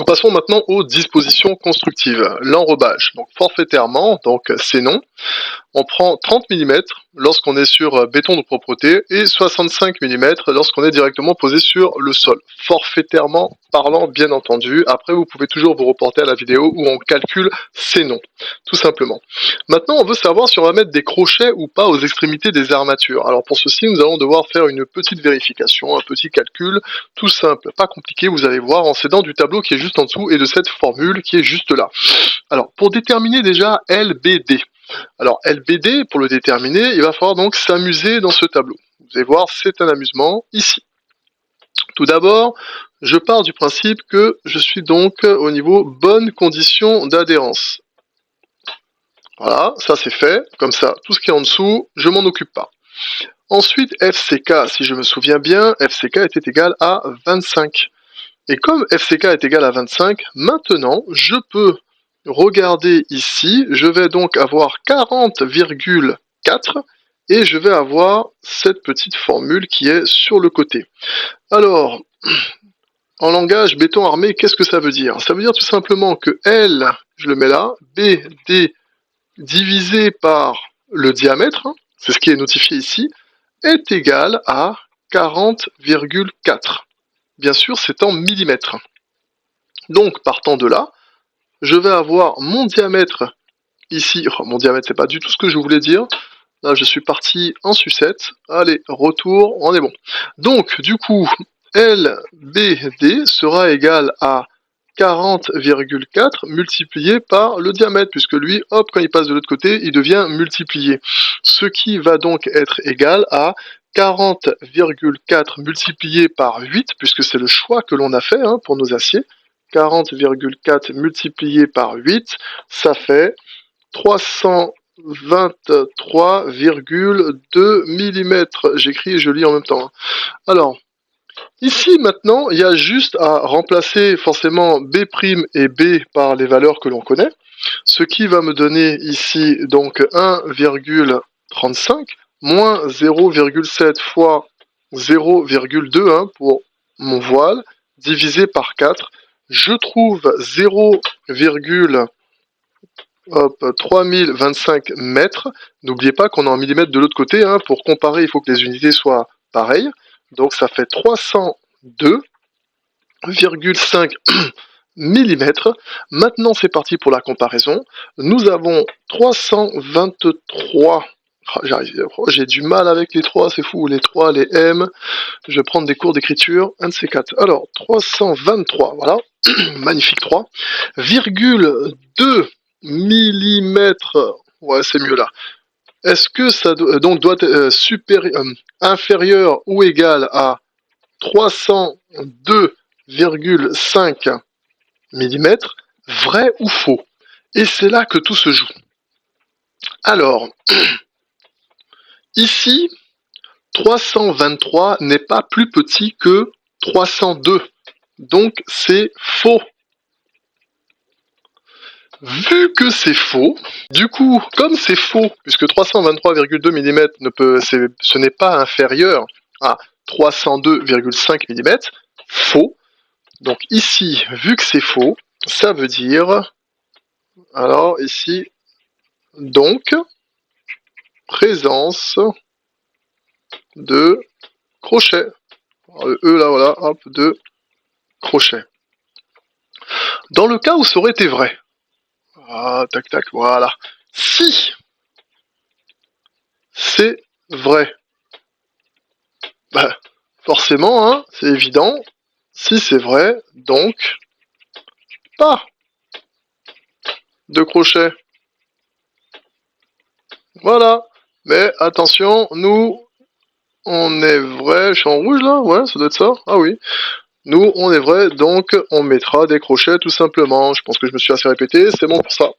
Passons maintenant aux dispositions constructives. L'enrobage, donc forfaitairement, donc c'est non. On prend 30 mm lorsqu'on est sur béton de propreté et 65 mm lorsqu'on est directement posé sur le sol. Forfaitairement parlant, bien entendu. Après, vous pouvez toujours vous reporter à la vidéo où on calcule ces noms, tout simplement. Maintenant, on veut savoir si on va mettre des crochets ou pas aux extrémités des armatures. Alors pour ceci, nous allons devoir faire une petite vérification, un petit calcul, tout simple, pas compliqué, vous allez voir en s'aidant du tableau qui est juste en dessous et de cette formule qui est juste là. Alors, pour déterminer déjà LBD, alors LBD, pour le déterminer, il va falloir donc s'amuser dans ce tableau. Vous allez voir, c'est un amusement ici. Tout d'abord, je pars du principe que je suis donc au niveau bonne condition d'adhérence. Voilà, ça c'est fait. Comme ça, tout ce qui est en dessous, je m'en occupe pas. Ensuite, FCK, si je me souviens bien, FCK était égal à 25. Et comme FCK est égal à 25, maintenant, je peux regarder ici, je vais donc avoir 40,4 et je vais avoir cette petite formule qui est sur le côté. Alors, en langage béton armé, qu'est-ce que ça veut dire? Ça veut dire tout simplement que L, je le mets là, BD divisé par le diamètre, c'est ce qui est notifié ici, est égal à 40,4. Bien sûr, c'est en millimètres. Donc, partant de là, je vais avoir mon diamètre ici. Oh, mon diamètre, c'est pas du tout ce que je voulais dire. Là, je suis parti en sucette. Allez, retour, on est bon. Donc, du coup, LBD sera égal à 40,4 multiplié par le diamètre, puisque lui, hop, quand il passe de l'autre côté, il devient multiplié. Ce qui va donc être égal à 40,4 multiplié par 8, puisque c'est le choix que l'on a fait pour nos aciers. 40,4 multiplié par 8, ça fait 323,2 mm. J'écris et je lis en même temps. Alors, ici maintenant, il y a juste à remplacer forcément B' et B par les valeurs que l'on connaît, ce qui va me donner ici donc 1,35 moins 0,7 fois 0,2 pour mon voile, divisé par 4. Je trouve 0,3025 mètres. N'oubliez pas qu'on est en millimètres de l'autre côté. Pour comparer, il faut que les unités soient pareilles. Donc ça fait 302,5 mm. Maintenant, c'est parti pour la comparaison. Nous avons 323. J'ai du mal avec les 3, c'est fou. Les 3, les M. Je vais prendre des cours d'écriture. Un de ces 4. Alors, 323, voilà. Magnifique 3. 2 mm. Ouais, c'est mieux là. Est-ce que ça donc doit être inférieur ou égal à 302,5 mm, vrai ou faux? Et c'est là que tout se joue. Alors, ici, 323 n'est pas plus petit que 302. Donc, c'est faux. Vu que c'est faux, du coup, comme c'est faux, puisque 323,2 mm ce n'est pas inférieur à 302,5 mm, faux. Donc ici, vu que c'est faux, ça veut dire, alors ici, donc, présence de crochet. Alors, le E là, voilà, hop, de crochet. Dans le cas où ça aurait été vrai, ah, tac, tac, voilà. Si c'est vrai, bah, forcément, c'est évident. Si c'est vrai, donc, pas de crochet. Voilà. Mais attention, nous, on est vrai. Je suis en rouge là? Ouais, ça doit être ça. Ah oui. Nous, on est vrai, donc on mettra des crochets tout simplement. Je pense que je me suis assez répété, c'est bon pour ça.